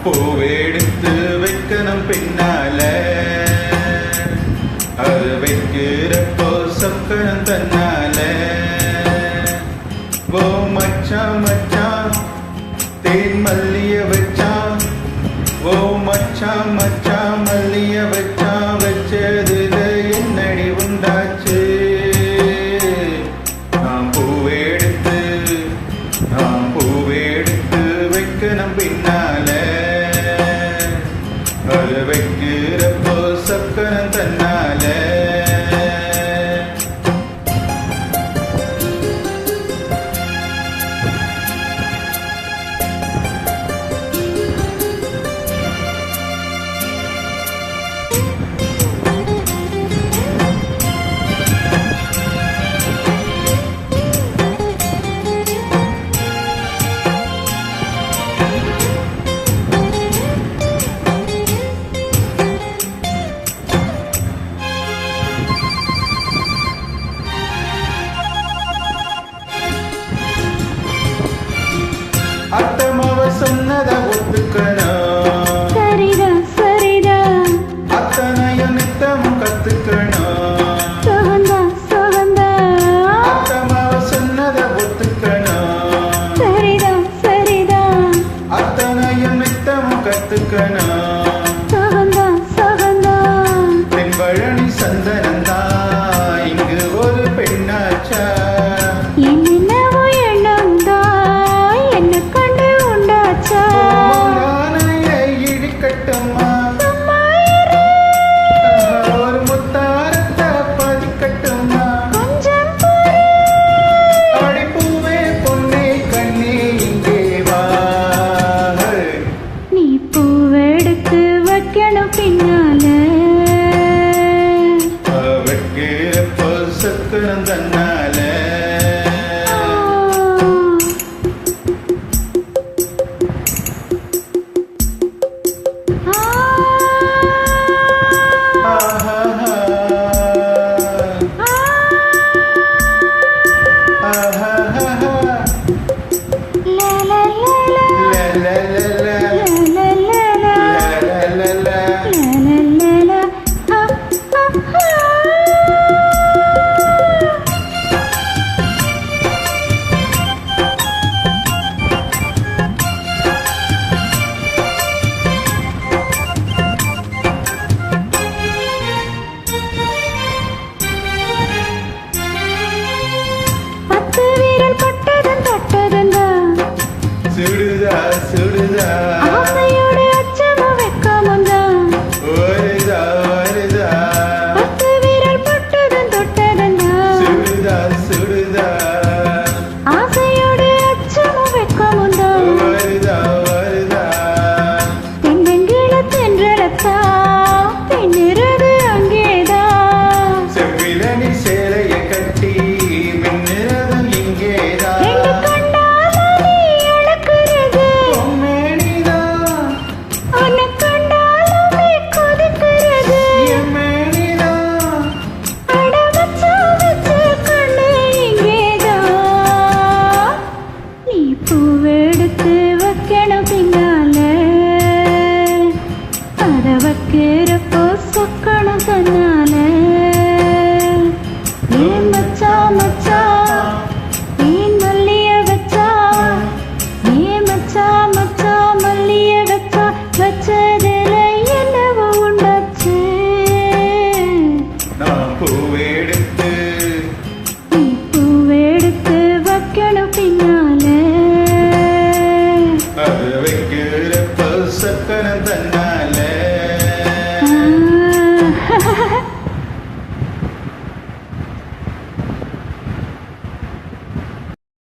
பூவெடுத்து வைக்கணும் பின்னால அது வைக்கிறப்போ சொக்கணும் தன்னால ஓ மச்சான் மச்சான் தேன் மல்லிய வச்சான் ஓ மச்சான் மச்சான் மல்லிய வச்சான் வச்சதுல என்னடி உண்டாச்சு நான் பூவெடுத்து வைக்கணும் பின்னால அது வைக்கிறப்போ சொக்கணும் தன்னால அத்தமாவ சொன்னத ஒத்துக்கணும் சரிதா சரிதா அத்தனையும் நித்தமும் கத்துக்கணும் சகந்தா சகந்தா அத்தமாவ சொன்னத ஒத்துக்கணும் சரிதா சரிதா அத்தனையும் நித்தமும் கத்துக்கணும் சகந்தா சகந்தா தென்பழனி சந்தனந்தா இங்கு ஒரு பெண்ணாச்சா என்னென்னவோ எண்ணம்தா என்ன கண்டு உண்டாச்சா இடிக்கட்டுமா அம்மா இரு, ஒரு முத்தாரத்தை பதிக்கட்டுமா கொஞ்சம் பொறு. அடிப்பூவே பொன்னே கண்ணே இங்கே வா நீ பூவெடுத்து வைக்கணும் பின்னால வைக்கிறப்போ சொக்கணும் தன்னால சுடுதா சுடுதா ஆசையோடு அச்சமும் வெட்கமும்தான் வருதா வருதா பத்து விரல் பட்டதும் தொட்டதும்தான் சுடுதா சுடுதா ஆசையோடு அச்சமும் வெட்கமும்தான் வருதா வருதா தென்னங்கில தென்றலத்தா பின்னிறது அங்கேதான் செவ்விலனி சேலைய கட்டி மின்னிறதும் இங்கேதான் ரெண்டு கண்டாலும் நீ அளக்குறது பொம்மேனிதான் உன்னை கண்டாலும் நீ கொதிக்கிறது எம்மேனிதான் அட வச்சா வச்ச கண்ணு இங்கேதான் நீ பூவெடுத்து வைக்கணும் பின்னால அத வைக்கிறப்போ சொக்கணும் தன்னால